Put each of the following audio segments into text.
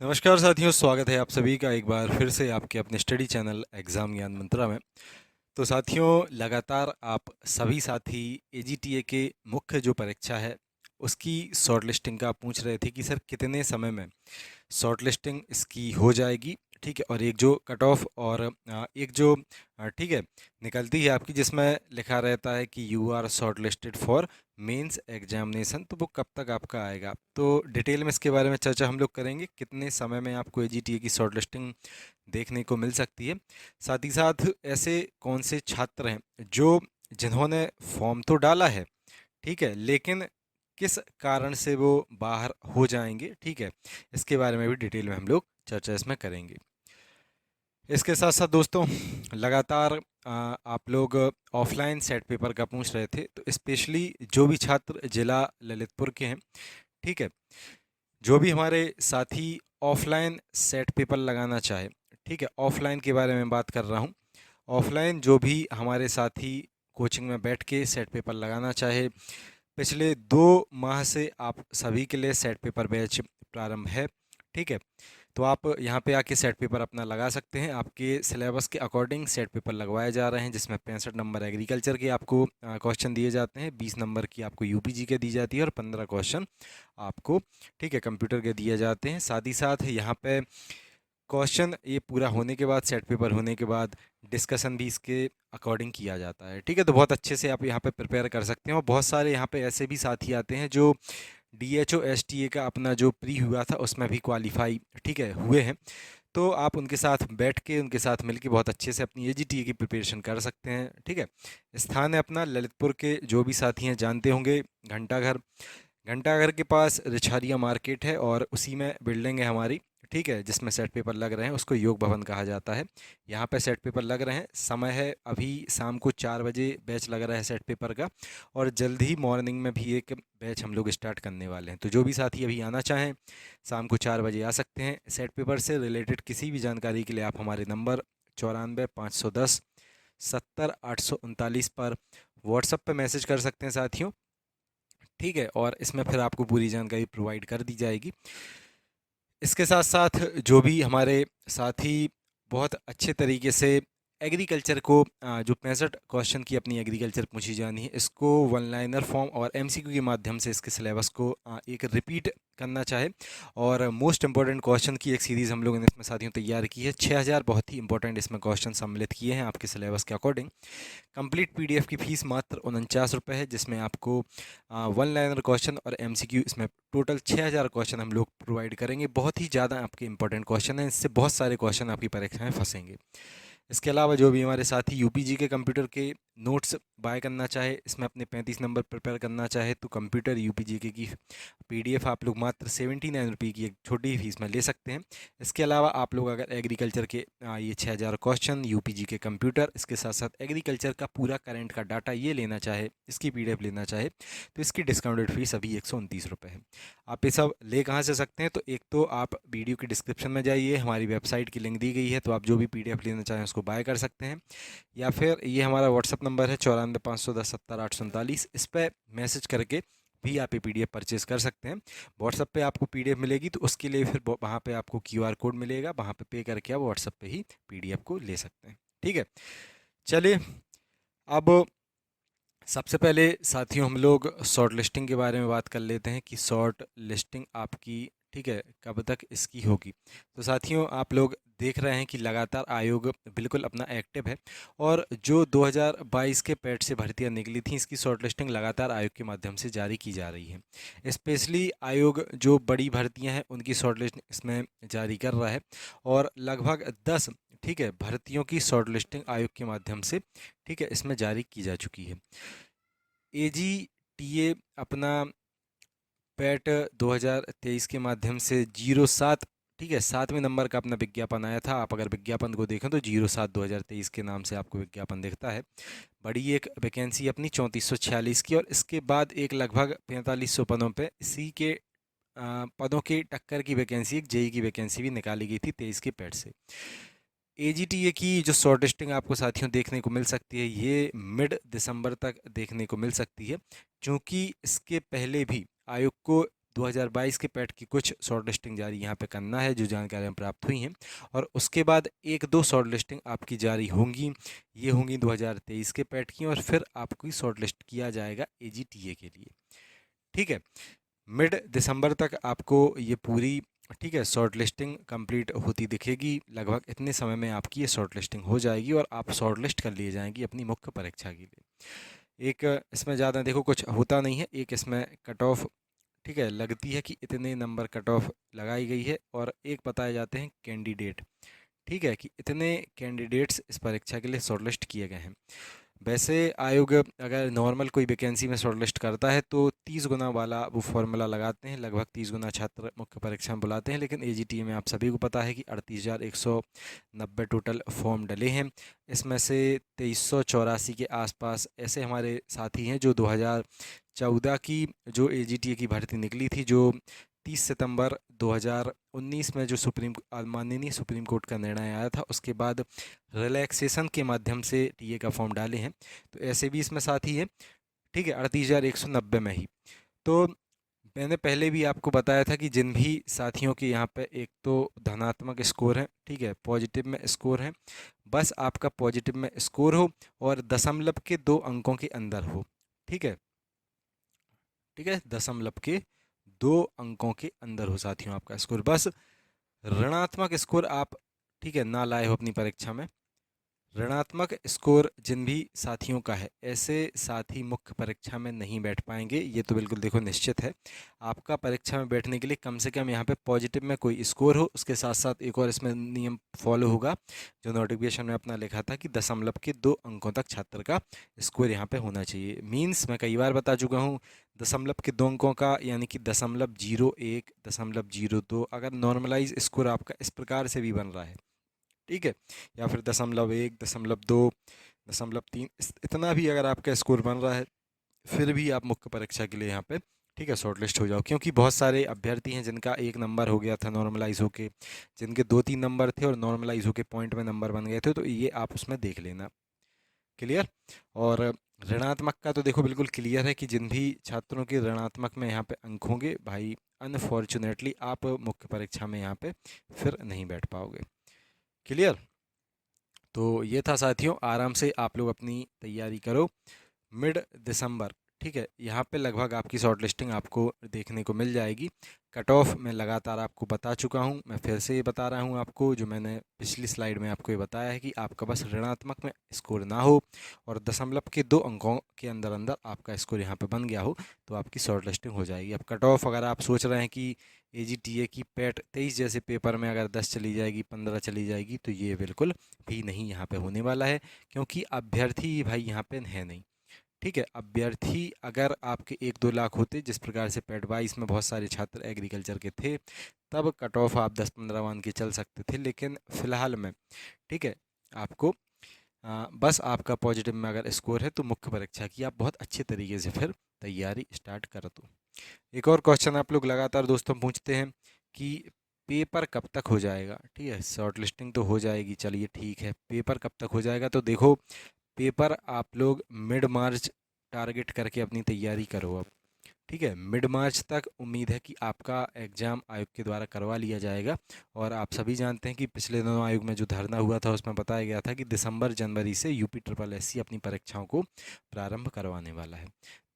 नमस्कार साथियों, स्वागत है आप सभी का एक बार फिर से आपके अपने स्टडी चैनल एग्ज़ाम ज्ञान मंत्रा में। तो साथियों, लगातार आप सभी साथी एजीटीए के मुख्य जो परीक्षा है उसकी शॉर्ट लिस्टिंग का पूछ रहे थे कि सर कितने समय में शॉर्ट लिस्टिंग इसकी हो जाएगी। ठीक है, और एक जो कट ऑफ और एक जो ठीक है निकलती है आपकी, जिसमें लिखा रहता है कि you are shortlisted for mains examination, तो वो कब तक आपका आएगा। तो डिटेल में इसके बारे में चर्चा हम लोग करेंगे, कितने समय में आपको एजीटीए की शॉर्ट लिस्टिंग देखने को मिल सकती है। साथ ही साथ ऐसे कौन से छात्र हैं जो जिन्होंने फॉर्म तो डाला है, ठीक है, लेकिन किस कारण से वो बाहर हो जाएंगे। ठीक है, इसके बारे में भी डिटेल में हम लोग चर्चा इसमें करेंगे। इसके साथ साथ दोस्तों, लगातार आप लोग ऑफलाइन सेट पेपर का पूछ रहे थे, तो स्पेशली जो भी छात्र जिला ललितपुर के हैं, ठीक है, जो भी हमारे साथी ऑफलाइन सेट पेपर लगाना चाहे, ठीक है, ऑफलाइन के बारे में बात कर रहा हूँ। ऑफलाइन जो भी हमारे साथी कोचिंग में बैठ के सेट पेपर लगाना चाहे, पिछले 2 माह से आप सभी के लिए सेट पेपर बैच प्रारंभ है। ठीक है, तो आप यहाँ पे आके सेट पेपर अपना लगा सकते हैं। आपके सिलेबस के अकॉर्डिंग सेट पेपर लगवाए जा रहे हैं, जिसमें 65 नंबर एग्रीकल्चर के आपको क्वेश्चन दिए जाते हैं, 20 नंबर की आपको यूपीजी के दी जाती है, और 15 क्वेश्चन आपको, ठीक है, कंप्यूटर के दिए जाते हैं। साथ ही साथ यहाँ पे क्वेश्चन ये पूरा होने के बाद, सेट पेपर होने के बाद डिस्कशन भी इसके अकॉर्डिंग किया जाता है। ठीक है, तो बहुत अच्छे से आप यहाँ पे प्रिपेयर कर सकते हैं। और बहुत सारे यहाँ पे ऐसे भी साथी आते हैं जो डीएचओ एसटीए का अपना जो प्री हुआ था उसमें भी क्वालिफाई, ठीक है, हुए हैं। तो आप उनके साथ बैठ के, उनके साथ मिलके बहुत अच्छे से अपनी एजीटीए की प्रिपरेशन कर सकते हैं। ठीक है, स्थान है अपना ललितपुर के, जो भी साथी हैं जानते होंगे, घंटाघर। घंटाघर के पास रिछारिया मार्केट है और उसी में बिल्डिंग है हमारी, ठीक है, जिसमें सेट पेपर लग रहे हैं, उसको योग भवन कहा जाता है। यहाँ पे सेट पेपर लग रहे हैं। समय है अभी शाम को 4 बजे बैच लग रहा है सेट पेपर का, और जल्द ही मॉर्निंग में भी एक बैच हम लोग स्टार्ट करने वाले हैं। तो जो भी साथी अभी आना चाहें, शाम को 4 बजे आ सकते हैं। सेट पेपर से रिलेटेड किसी भी जानकारी के लिए आप हमारे नंबर 94 510 70 839 पर व्हाट्सएप पे मैसेज कर सकते हैं साथियों। ठीक है, और इसमें फिर आपको पूरी जानकारी प्रोवाइड कर दी जाएगी। इसके साथ साथ जो भी हमारे साथी बहुत अच्छे तरीके से एग्रीकल्चर को जो 65 क्वेश्चन की अपनी एग्रीकल्चर पूछी जानी है, इसको वन लाइनर फॉर्म और एमसीक्यू के माध्यम से इसके सिलेबस को एक रिपीट करना चाहे, और मोस्ट इंपॉर्टेंट क्वेश्चन की एक सीरीज़ हम लोगों ने इसमें साथियों तैयार की है। 6000 बहुत ही इंपॉर्टेंट इसमें क्वेश्चन सम्मिलित किए हैं आपके सिलेबस के अकॉर्डिंग। कंप्लीट पीडीएफ की फ़ीस मात्र 49 रुपये है, जिसमें आपको वन लाइनर क्वेश्चन और एमसीक्यू, इसमें टोटल 6000 क्वेश्चन हम लोग प्रोवाइड करेंगे। बहुत ही ज़्यादा आपके इंपॉर्टेंट क्वेश्चन हैं, इससे बहुत सारे क्वेश्चन आपकी परीक्षाएं फंसेंगे। इसके अलावा जो भी हमारे साथी यूपीजी के कंप्यूटर के नोट्स बाय करना चाहे, इसमें अपने 35 नंबर प्रिपेयर करना चाहे, तो कंप्यूटर यूपीजी के की पीडीएफ आप लोग मात्र 79 रुपये की एक छोटी फीस में ले सकते हैं। इसके अलावा आप लोग अगर एग्रीकल्चर के ये 6000 क्वेश्चन, यूपीजी के कंप्यूटर, इसके साथ साथ एग्रीकल्चर का पूरा करंट का डाटा ये लेना चाहे, इसकी पीडीएफ लेना चाहे, तो इसकी डिस्काउंटेड फीस अभी 129 रुपये है। आप ये सब ले कहाँ से सकते हैं? तो एक तो आप वीडियो की डिस्क्रिप्शन में जाइए, हमारी वेबसाइट की लिंक दी गई है, तो आप जो भी पीडीएफ लेना चाहें उसको बाय कर सकते हैं। या फिर ये हमारा व्हाट्सअप नंबर है 94 510 70 839, इस पर मैसेज करके भी आप ये पीडीएफ परचेज़ कर सकते हैं। व्हाट्सएप पे आपको पीडीएफ मिलेगी, तो उसके लिए फिर वहाँ पे आपको क्यूआर कोड मिलेगा, वहाँ पे पे करके आप व्हाट्सएप पे ही पीडीएफ को ले सकते हैं। ठीक है, चलिए अब सबसे पहले साथियों हम लोग शॉर्ट लिस्टिंग के बारे में बात कर लेते हैं कि शॉर्ट लिस्टिंग आपकी, ठीक है, कब तक इसकी होगी। तो साथियों, आप लोग देख रहे हैं कि लगातार आयोग बिल्कुल अपना एक्टिव है, और जो 2022 के पेट से भर्तियां निकली थी, इसकी शॉर्ट लिस्टिंग लगातार आयोग के माध्यम से जारी की जा रही है। स्पेशली आयोग जो बड़ी भर्तियां हैं उनकी शॉर्ट लिस्ट इसमें जारी कर रहा है, और लगभग 10, ठीक है, भर्तियों की शॉर्ट लिस्टिंग आयोग के माध्यम से, ठीक है, इसमें जारी की जा चुकी है। एजीटीए अपना पैट 2023 के माध्यम से 07, ठीक है, 7वें नंबर का अपना विज्ञापन आया था। आप अगर विज्ञापन को देखें तो 07/2023 के नाम से आपको विज्ञापन दिखता है। बड़ी एक वैकेंसी अपनी 3446 की, और इसके बाद एक लगभग 4500 पदों पे इसी के पदों के टक्कर की वैकेंसी, एक जेई की वैकेंसी भी निकाली गई थी 23 के पैड से। एजीटीए की जो शॉर्ट लिस्टिंग आपको साथियों देखने को मिल सकती है, ये मिड दिसंबर तक देखने को मिल सकती है, क्योंकि इसके पहले भी आयोग को 2022 के पैट की कुछ शॉर्ट लिस्टिंग जारी यहाँ पे करना है, जो जानकारियाँ प्राप्त हुई हैं, और उसके बाद एक दो शॉर्ट लिस्टिंग आपकी जारी होंगी। ये होंगी 2023 के पैट की, और फिर आपकी शॉर्ट लिस्ट किया जाएगा AGTA के लिए। ठीक है, मिड दिसंबर तक आपको ये पूरी, ठीक है, शॉर्ट लिस्टिंग कंप्लीट होती दिखेगी। लगभग इतने समय में आपकी ये शॉर्ट लिस्टिंग हो जाएगी और आप शॉर्ट लिस्ट कर लिए जाएंगी अपनी मुख्य परीक्षा के लिए। एक इसमें ज़्यादा देखो कुछ होता नहीं है, एक इसमें कट ऑफ, ठीक है, लगती है कि इतने नंबर कट ऑफ लगाई गई है, और एक बताए जाते हैं कैंडिडेट, ठीक है, कि इतने कैंडिडेट्स इस परीक्षा के लिए शॉर्टलिस्ट किए गए हैं। वैसे आयोग अगर नॉर्मल कोई वैकेंसी में शॉर्टलिस्ट करता है तो 30 गुना वाला वो फॉर्मूला लगाते हैं, लगभग 30 गुना छात्र मुख्य परीक्षा में बुलाते हैं। लेकिन AGTA में आप सभी को पता है कि 38,190 टोटल फॉर्म डले हैं। इसमें से 2384 के आसपास ऐसे हमारे साथी हैं जो 2014 की जो AGTA की भर्ती निकली थी, जो 30 सितंबर 2019 में जो माननीय सुप्रीम कोर्ट का निर्णय आया था, उसके बाद रिलैक्सेशन के माध्यम से टीए का फॉर्म डाले हैं। तो ऐसे भी इसमें साथी हैं, ठीक है, 38,190 में ही। तो मैंने पहले भी आपको बताया था कि जिन भी साथियों के यहाँ पे एक तो धनात्मक स्कोर है, ठीक है, पॉजिटिव में स्कोर है, बस आपका पॉजिटिव में स्कोर हो और दशमलव के 2 अंकों के अंदर हो, ठीक है, ठीक है, दशमलव के 2 अंकों के अंदर हो साथियों आपका स्कोर। बस ऋणात्मक स्कोर आप, ठीक है, ना लाए हो अपनी परीक्षा में। ऋणात्मक स्कोर जिन भी साथियों का है, ऐसे साथी मुख्य परीक्षा में नहीं बैठ पाएंगे, ये तो बिल्कुल देखो निश्चित है। आपका परीक्षा में बैठने के लिए कम से कम यहाँ पे पॉजिटिव में कोई स्कोर हो, उसके साथ साथ एक और इसमें नियम फॉलो होगा जो नोटिफिकेशन में अपना लिखा था कि दशमलव के 2 अंकों तक छात्र का स्कोर यहाँ पे होना चाहिए। मीन्स मैं कई बार बता चुका हूँ, दशमलव के 2 अंकों का यानी कि 0.01, 0.02, अगर नॉर्मलाइज स्कोर आपका इस प्रकार से भी बन रहा है, ठीक है, या फिर 0.1, 0.2, 0.3, इतना भी अगर आपका स्कोर बन रहा है, फिर भी आप मुख्य परीक्षा के लिए यहाँ पे, ठीक है, शॉर्टलिस्ट हो जाओ। क्योंकि बहुत सारे अभ्यर्थी हैं जिनका 1 नंबर हो गया था नॉर्मलाइज होके, जिनके 2-3 नंबर थे और नॉर्मलाइज होके पॉइंट में नंबर बन गए थे, तो ये आप उसमें देख लेना। क्लियर? और ऋणात्मक का तो देखो बिल्कुल क्लियर है कि जिन भी छात्रों के ऋणात्मक में यहाँ पे अंक होंगे, भाई अनफॉर्चुनेटली आप मुख्य परीक्षा में यहाँ पे फिर नहीं बैठ पाओगे। क्लियर? तो ये था साथियों, आराम से आप लोग अपनी तैयारी करो। मिड दिसंबर, ठीक है, यहाँ पे लगभग आपकी शॉर्ट लिस्टिंग आपको देखने को मिल जाएगी। कट ऑफ मैं लगातार आपको बता चुका हूँ, मैं फिर से ये बता रहा हूँ आपको, जो मैंने पिछली स्लाइड में आपको ये बताया है कि आपका बस ऋणात्मक में स्कोर ना हो और दशमलव के 2 अंकों के अंदर अंदर आपका स्कोर यहाँ पे बन गया हो, तो आपकी शॉर्ट लिस्टिंग हो जाएगी। अब कट ऑफ अगर आप सोच रहे हैं कि AGTA की पैट 23 जैसे पेपर में अगर 10 चली जाएगी, 15 चली जाएगी, तो ये बिल्कुल भी नहीं यहाँ पे होने वाला है, क्योंकि अभ्यर्थी भाई यहाँ पे है नहीं। ठीक है, अभ्यर्थी अगर आपके 1-2 लाख होते, जिस प्रकार से पैट 22 में बहुत सारे छात्र एग्रीकल्चर के थे, तब कट ऑफ आप 10-15 मान के चल सकते थे। लेकिन फ़िलहाल में, ठीक है, आपको बस आपका पॉजिटिव में अगर स्कोर है तो मुख्य परीक्षा की आप बहुत अच्छे तरीके से फिर तैयारी स्टार्ट कर दो। एक और क्वेश्चन आप लोग लगातार दोस्तों पूछते हैं कि पेपर कब तक हो जाएगा। ठीक है, शॉर्ट लिस्टिंग तो हो जाएगी, चलिए ठीक है, पेपर कब तक हो जाएगा। तो देखो, पेपर आप लोग मिड मार्च टारगेट करके अपनी तैयारी करो अब। ठीक है, मिड मार्च तक उम्मीद है कि आपका एग्ज़ाम आयोग के द्वारा करवा लिया जाएगा। और आप सभी जानते हैं कि पिछले दिनों आयोग में जो धरना हुआ था उसमें बताया गया था कि दिसंबर जनवरी से UPSSC अपनी परीक्षाओं को प्रारंभ करवाने वाला है।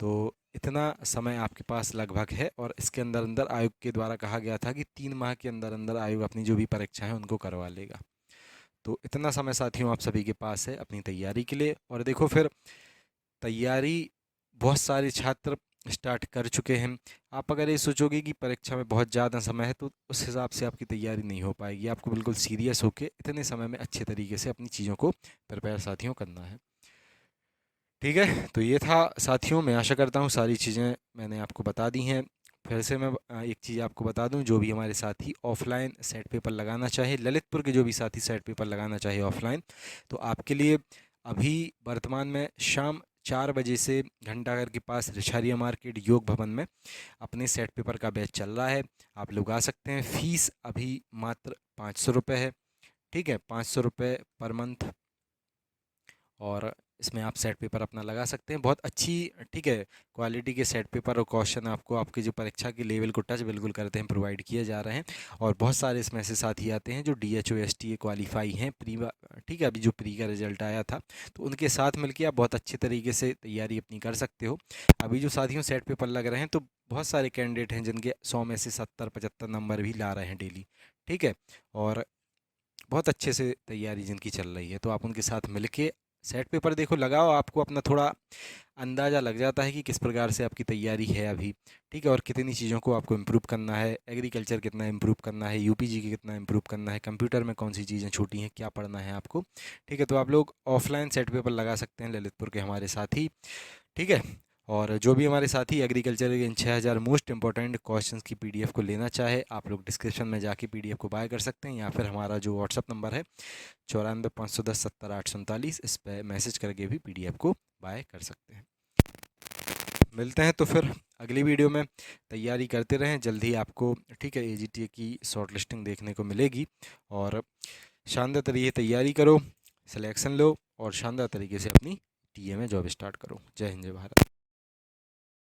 तो इतना समय आपके पास लगभग है, और इसके अंदर अंदर आयोग के द्वारा कहा गया था कि 3 माह के अंदर अंदर आयोग अपनी जो भी परीक्षाएं हैं उनको करवा लेगा। तो इतना समय साथियों आप सभी के पास है अपनी तैयारी के लिए। और देखो, फिर तैयारी बहुत सारे छात्र स्टार्ट कर चुके हैं। आप अगर ये सोचोगे कि परीक्षा में बहुत ज़्यादा समय है, तो उस हिसाब से आपकी तैयारी नहीं हो पाएगी। आपको बिल्कुल सीरियस होकर इतने समय में अच्छे तरीके से अपनी चीज़ों को प्रिपेयर साथियों करना है। ठीक है, तो ये था साथियों, मैं आशा करता हूँ सारी चीज़ें मैंने आपको बता दी हैं। फिर से मैं एक चीज़ आपको बता दूं, जो भी हमारे साथी ऑफलाइन सेट पेपर लगाना चाहे, ललितपुर के जो भी साथी सेट पेपर लगाना चाहे ऑफलाइन, तो आपके लिए अभी वर्तमान में शाम 4 बजे से घंटाघर के पास रिछारिया मार्केट योग भवन में अपने सेट पेपर का बैच चल रहा है। आप लोग आ सकते हैं। फ़ीस अभी मात्र 500 रुपये है। ठीक है, 500 रुपये पर मंथ। और इसमें आप सेट पेपर अपना लगा सकते हैं। बहुत अच्छी, ठीक है, क्वालिटी के सेट पेपर और क्वेश्चन आपको आपके जो परीक्षा के लेवल को टच बिल्कुल करते हैं प्रोवाइड किए जा रहे हैं। और बहुत सारे इसमें ऐसे साथी आते हैं जो DHO STA क्वालिफाई हैं प्री, ठीक है, अभी जो प्री का रिजल्ट आया था, तो उनके साथ मिलकर आप बहुत अच्छे तरीके से तैयारी अपनी कर सकते हो। अभी जो साथियों सेट पेपर लग रहे हैं तो बहुत सारे कैंडिडेट हैं जिनके 100 में से 70-75 नंबर भी ला रहे हैं डेली, ठीक है, और बहुत अच्छे से तैयारी जिनकी चल रही है, तो आप उनके साथ मिलके सेट पेपर देखो, लगाओ, आपको अपना थोड़ा अंदाज़ा लग जाता है कि किस प्रकार से आपकी तैयारी है अभी, ठीक है, और कितनी चीज़ों को आपको इम्प्रूव करना है, एग्रीकल्चर कितना इम्प्रूव करना है, यूपीजी की कितना इम्प्रूव करना है, कंप्यूटर में कौन सी चीज़ें छूटी हैं, क्या पढ़ना है आपको, ठीक है। तो आप लोग ऑफलाइन सेट पेपर लगा सकते हैं ललितपुर के हमारे साथी, ठीक है। और जो भी हमारे साथी एग्रीकल्चर के इन 6000 मोस्ट इंपॉर्टेंट क्वेश्चंस की पीडीएफ को लेना चाहे, आप लोग डिस्क्रिप्शन में जाके पीडीएफ को बाय कर सकते हैं, या फिर हमारा जो व्हाट्सअप नंबर है 94 510 70 839, इस पर मैसेज करके भी पीडीएफ को बाय कर सकते हैं। मिलते हैं तो फिर अगली वीडियो में। तैयारी करते रहें, जल्द ही आपको, ठीक है, एजीटीए की शॉर्ट लिस्टिंग देखने को मिलेगी। और शानदार तरीके तैयारी करो, सिलेक्शन लो और शानदार तरीके से अपनी टीए में जॉब स्टार्ट करो। जय हिंद, जय भारत।